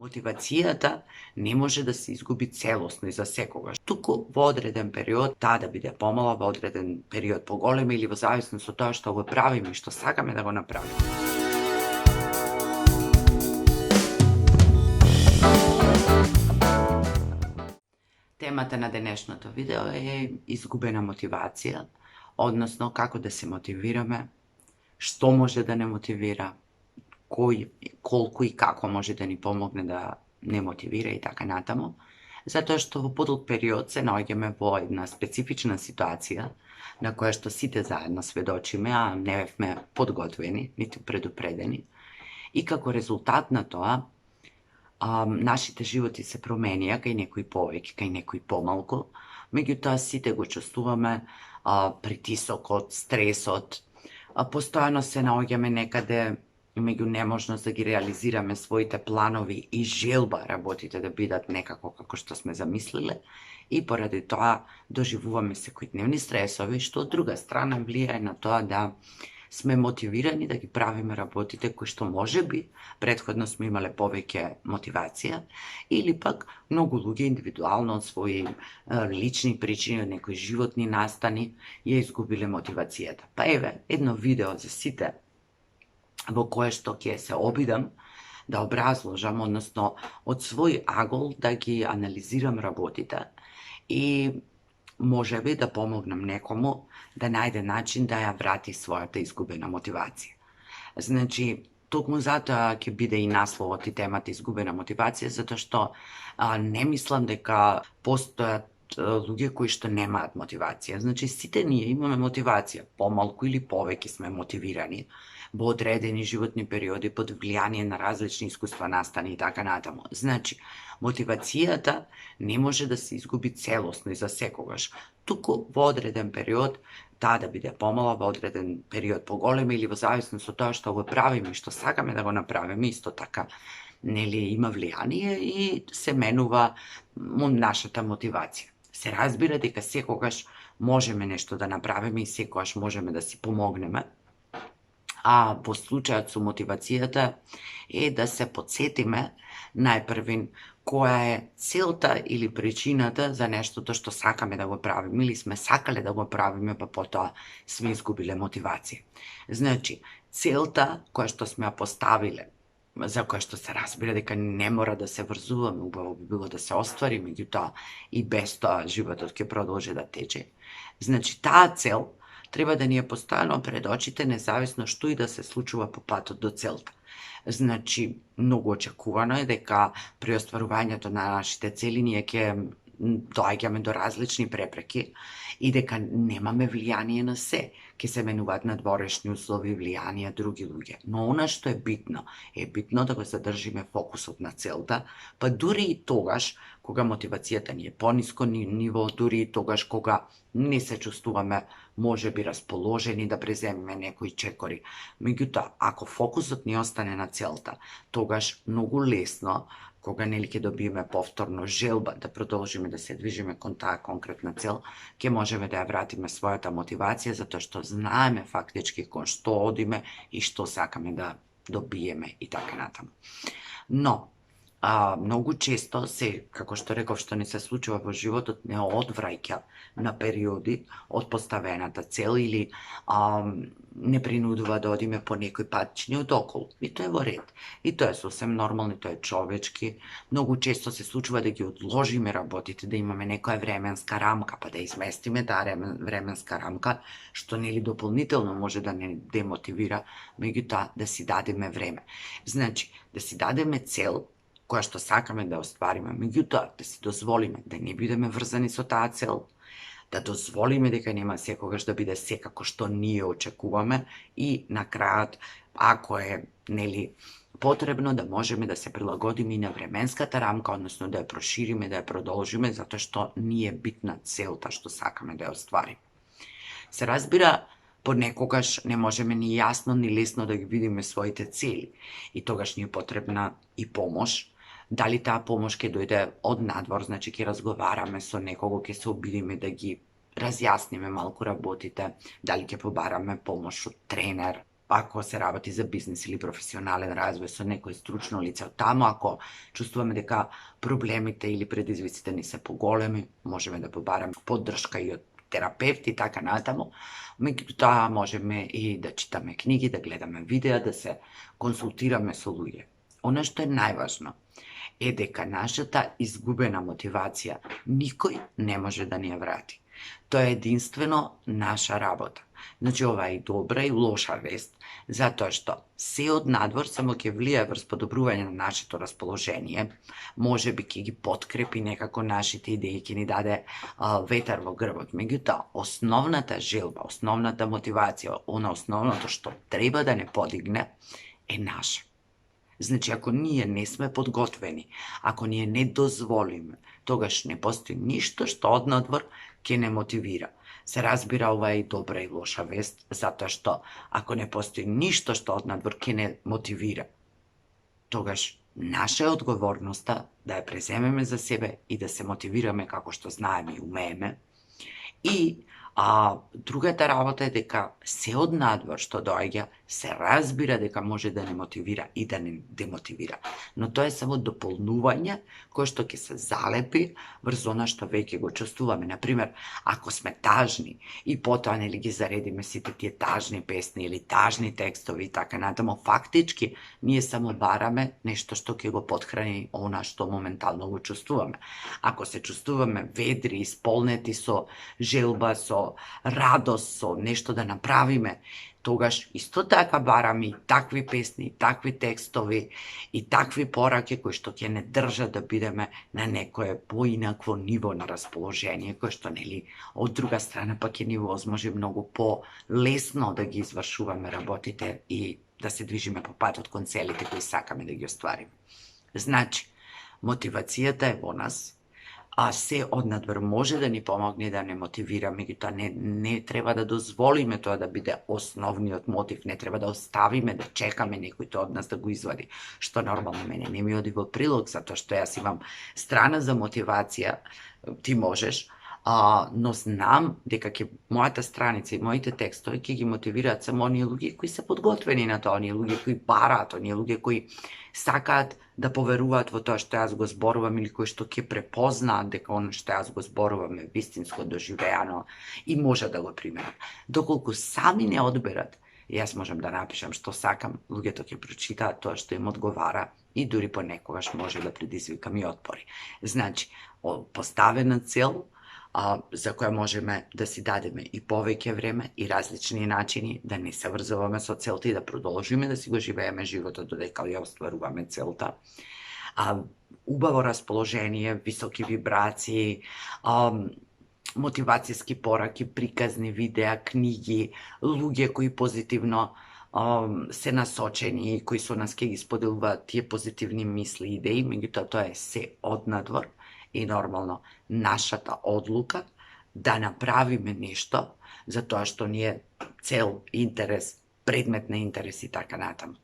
Мотивацијата не може да се изгуби целосно и за секогаш, туку во одреден период, таа да биде помала, во одреден период поголема или во зависност од тоа што го правиме и што сакаме да го направиме. Темата на денешното видео е изгубена мотивација, односно како да се мотивираме, што може да не мотивира, кој, колку и како може да ни помогне да не мотивира и така натаму, затоа што во подолг период се наоѓаме во една специфична ситуација на која што сите заедно сведочиме, а не бевме подготвени, ниту предупредени. И како резултат на тоа, нашите животи се променија, кај некои повеќе, кај некои помалку, меѓутоа сите го чувствуваме притисокот, стресот, постојано се наоѓаме некаде меѓу неможност да ги реализираме своите планови и желба работите да бидат некако како што сме замислиле и поради тоа доживуваме секојдневни стресови, што од друга страна влијае на тоа да сме мотивирани да ги правиме работите кои што можеби претходно сме имале повеќе мотивација или пак многу луѓе индивидуално од своји лични причини, од некои животни настани ја изгубиле мотивацијата. Па еве едно видео за сите во кое што ќе се обидам да образложам, односно од свој агол да ги анализирам работите и можеби да помогнам некому да најде начин да ја врати својата изгубена мотивација. Значи, токму затоа ќе биде и насловот и темата изгубена мотивација, затоа што не мислам дека постојат луѓе кои што немаат мотивација. Значи, сите ние имаме мотивација, помалку или повеќе сме мотивирани во одредени животни периоди под влијание на различни искуства, настани и така натаму. Значи, мотивацијата не може да се изгуби целосно и за секогаш, туку во одреден период, таа да биде помала, во одреден период поголема или во зависност од тоа што го правиме и што сакаме да го направиме, исто така има влијание и се менува нашата мотивација. Се разбира дека секогаш можеме нешто да направиме и секогаш можеме да си помогнеме, а во случајот со мотивацијата е да се потсетиме најпрвин која е целта или причината за нештото што сакаме да го правиме или сме сакале да го правиме, па потоа сме изгубиле мотивација. Значи, целта која што сме ја поставиле, за која што се разбира дека не мора да се врзуваме, убаво би било да се оствари, меѓутоа и без тоа животот ќе продолжи да тече. Значи, таа цел треба да ни е постојано пред очите, независно што и да се случува по патот до целта. Значи, многу очекувано е дека при остварувањето на нашите цели ние ќе доаѓаме до различни препреки и дека немаме влијание на се. Ќе се менуваат надворешни услови, влијанија, други луѓе. Но она што е битно да го задржиме фокусот на целта, па дури и тогаш кога мотивацијата ни е пониско ниво, дури и тогаш кога не се чувствуваме можеби расположени да преземеме некои чекори. Меѓутоа, ако фокусот ни остане на целта, тогаш многу лесно кога ќе добиеме повторно желба да продолжиме да се движиме кон таа конкретна цел, ќе можеме да ја вратиме својата мотивација, затоа што знаеме фактички кон што одиме и што сакаме да добиеме и така натаму. Но, многу често се, како што реков, што ни се случува во животот, не одвраќа на периоди од поставената цел или не принудува да одиме по некој патчини од околу. И тоа е во ред. И тоа е сосем нормално, и тоа е човечки. Многу често се случува да ги одложиме работите, да имаме некоја временска рамка, па да изместиме таа временска рамка, што нели дополнително може да не демотивира, меѓутоа да си дадеме време. Значи, да си дадеме цел која што сакаме да оствариме, меѓутоа да си дозволиме да не бидеме врзани со таа цел, да дозволиме дека нема секогаш да биде секако што ние очекуваме и на крајот, ако е потребно, да можеме да се прилагодиме и на временската рамка, односно да ја прошириме, да ја продолжиме, затоа што ни е битна целта што сакаме да ја оствариме. Се разбира, понекогаш не можеме ни јасно ни лесно да ги видиме своите цели и тогаш ни е потребна и помош. Дали таа помош ќе дојде од надвор, значи ќе разговараме со некого, ќе се обидиме да ги разјасниме малку работите, дали ќе побараме помош од тренер, ако се работи за бизнес или професионален развој со некој стручно лице од тамо, ако чувствуваме дека проблемите или предизвиците ни се поголеми, можеме да побараме поддршка и од терапевти и така натаму. Меѓутоа можеме и да читаме книги, да гледаме видеа, да се консултираме со луѓе. Она што е најважно е дека нашата изгубена мотивација никој не може да ни ја врати. Тоа е единствено наша работа. Значи, ова е и добра и лоша вест, затоа што се од надвор само ќе влијае врз подобрување на нашето расположение, може би ќе ги подкрепи некако нашите идеи, ќе ни даде ветер во грбот. Меѓутоа, основната желба, основната мотивација, она основното што треба да не подигне, е наша. Значи, ако ние не сме подготвени, ако ние не дозволиме, тогаш не постои ништо што однадвор ќе не мотивира. Се разбира, ова е и добра и лоша вест, затоа што ако не постои ништо што однадвор ќе не мотивира, тогаш наша е одговорноста да ја преземеме за себе и да се мотивираме како што знаеме и умееме. И другата работа е дека се од надвор што доаѓа, се разбира дека може да не мотивира и да не демотивира. Но тоа е само дополнување кое што ќе се залепи врз она што веќе го чувствуваме. Например, ако сме тажни и потоа нели ги заредиме сите тие тажни песни или тажни текстови и така натаму, фактички ние само бараме нешто што ќе го потхрани она што моментално го чувствуваме. Ако се чувствуваме ведри, исполнети со желба, со радост, со нешто да направиме, тогаш исто така бараме и такви песни, и такви текстови, и такви пораки кои што ќе не држат да бидеме на некое поинакво ниво на расположение, кој што нели од друга страна пак ќе ни возможи многу по-лесно да ги извршуваме работите и да се движиме по патот кон целите кои сакаме да ги оствариме. Значи, мотивацијата е во нас, а се однадвор може да ни помогне да не мотивира, меѓутоа не треба да дозволиме тоа да биде основниот мотив, не треба да оставиме да чекаме некој тоа од нас да го извади, што нормално мене не ми оди во прилог, затоа што јас имам страна за мотивација, ти можеш, но знам дека ќе мојата страница и моите текстови ќе ги мотивираат само оние луѓе кои се подготвени на тоа, оние луѓе кои бараат, оние луѓе кои сакаат да поверуваат во тоа што јас го зборувам или кои што ќе препознаат дека оно што јас го зборувам е вистинско доживеано и може да го применат. Доколку сами не одберат, јас можам да напишам што сакам, луѓето ќе прочитаат тоа што им одговара и дури понекогаш може да предизвикам и отпори. Значи, поставена цел за која можеме да си дадеме и повеќе време и различни начини, да не се врзуваме со целта и да продолжиме да си го живееме животот додека ја остваруваме целта. Убаво расположение, високи вибрации, мотивацијски пораки, приказни видеа, книги, луѓе кои позитивно се насочени и кои со нас ќе ги споделуваат тие позитивни мисли и идеи, меѓутоа тоа е се однадвор и нормално нашата одлука да направиме нешто за тоа што ни е цел, интерес, предмет на интерес и така натаму.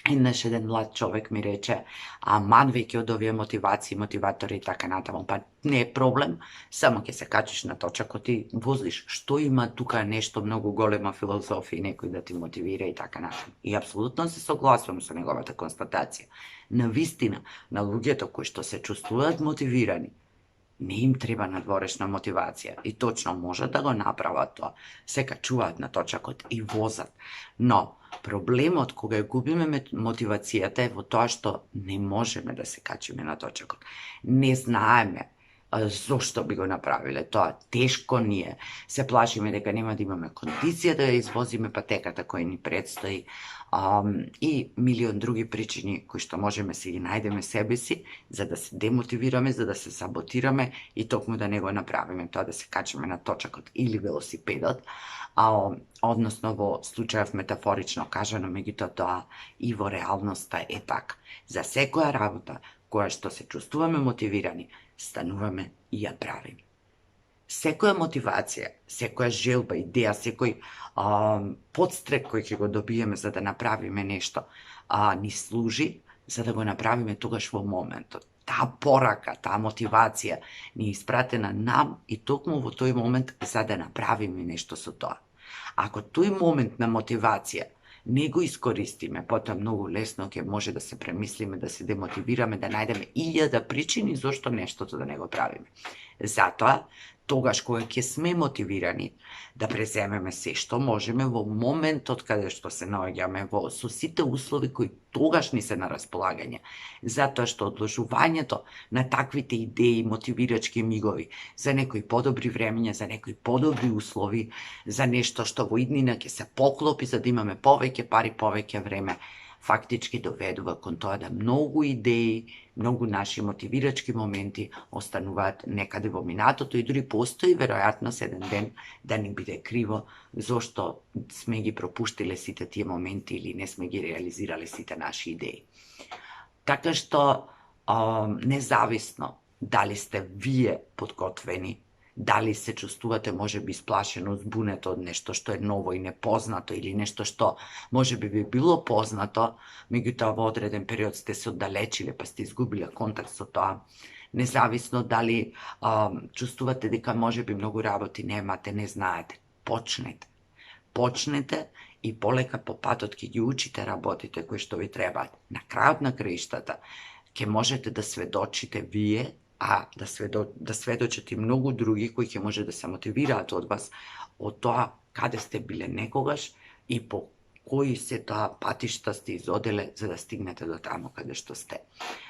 Еднаш еден млад човек ми рече, ман веќе од овие мотивации, мотиватори и така натаму, па не е проблем, само ќе се качиш на точакот и возиш. Што има тука нешто многу голема филозофија и некој да ти мотивира и така натаму. И апсолутно се согласувам со неговата констатација. На вистина, на луѓето кои што се чувствуваат мотивирани, не им треба надворешна мотивација и точно можат да го направат тоа. Се качуваат на точакот и возат. Но проблемот кога ја губиме мотивацијата е во тоа што не можеме да се качиме на точакот. Не знаеме зошто би го направиле тоа. Тешко ни е. Се плашиме дека нема да имаме кондиција да ја извозиме патеката која ни предстои и милион други причини кои што можеме се ги најдеме себе си за да се демотивираме, за да се саботираме и токму да не го направиме тоа, да се качиме на точакот или велосипедот, односно во случајов метафорично кажано, меѓутоа тоа и во реалноста е така. За секоја работа која што се чувствуваме мотивирани, стануваме и ја правиме. Секоја мотивација, секоја желба, идеја, секој подстрек кој ќе го добиеме за да направиме нешто, ни служи за да го направиме тогаш во моментот. Таа порака, таа мотивација ни е испратена нам и токму во тој момент за да направиме нешто со тоа. Ако тој момент на мотивација не го искористиме, потоа многу лесно ќе може да се премислиме, да се демотивираме, да најдеме 1000 причини зошто нештото да не го правиме. Затоа, тогаш кога ќе сме мотивирани да преземеме се што можеме во моментот каде што се наоѓаме со сите услови кои тогаш ни се на располагање. Затоа што одложувањето на таквите идеи, мотивирачки мигови за некои подобри времења, за некои подобри услови, за нешто што во иднина ќе се поклопи за да имаме повеќе пари, повеќе време, фактички доведува кон тоа да многу идеи, многу наши мотивирачки моменти остануваат некаде во минатото и дури постои веројатност еден ден да ни биде криво зошто сме ги пропуштиле сите тие моменти или не сме ги реализирале сите наши идеи. Така што, независно дали сте вие подготвени, дали се чувствувате можеби исплашено, збунето од нешто што е ново и непознато или нешто што можеби би било познато, меѓутоа во одреден период сте се оддалечиле па сте изгубиле контакт со тоа, независно дали чувствувате дека можеби многу работи немате, не знаете, почнете. Почнете и полека по патот ќе ги учите работите кои што ви требаат. На крајот на краиштата ќе можете да сведочите вие, а да сведочат и многу други кои ќе може да се мотивираат од вас, од тоа каде сте биле некогаш и по кои се тоа патишта сте изоделе за да стигнете до таму каде што сте.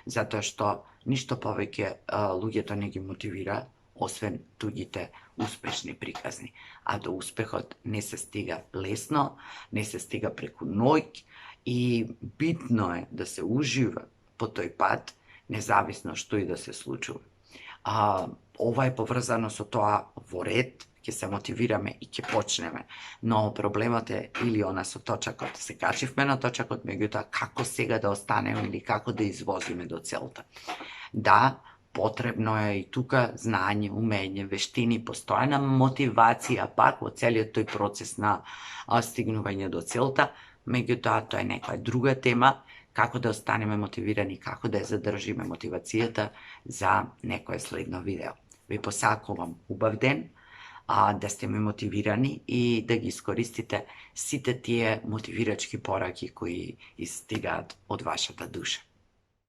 Затоа што ништо повеќе луѓето не ги мотивира, освен туѓите успешни приказни. А до успехот не се стига лесно, не се стига преку ноќ и битно е да се ужива по тој пат, независно што и да се случува. Ова е поврзано со тоа во ред, ќе се мотивираме и ќе почнеме. Но проблемот е или она со точакот. Се качивме на точакот, меѓутоа како сега да останеме или како да извозиме до целта. Да, потребно е и тука знање, умење, вештини, постојана мотивација пак во целиот тој процес на стигнување до целта, меѓутоа тоа е некоја друга тема, како да останеме мотивирани, како да ја задржиме мотивацијата за некое следно видео. Ви посакувам убав ден, да сте мотивирани и да ги искористите сите тие мотивирачки пораки кои истигаат од вашата душа.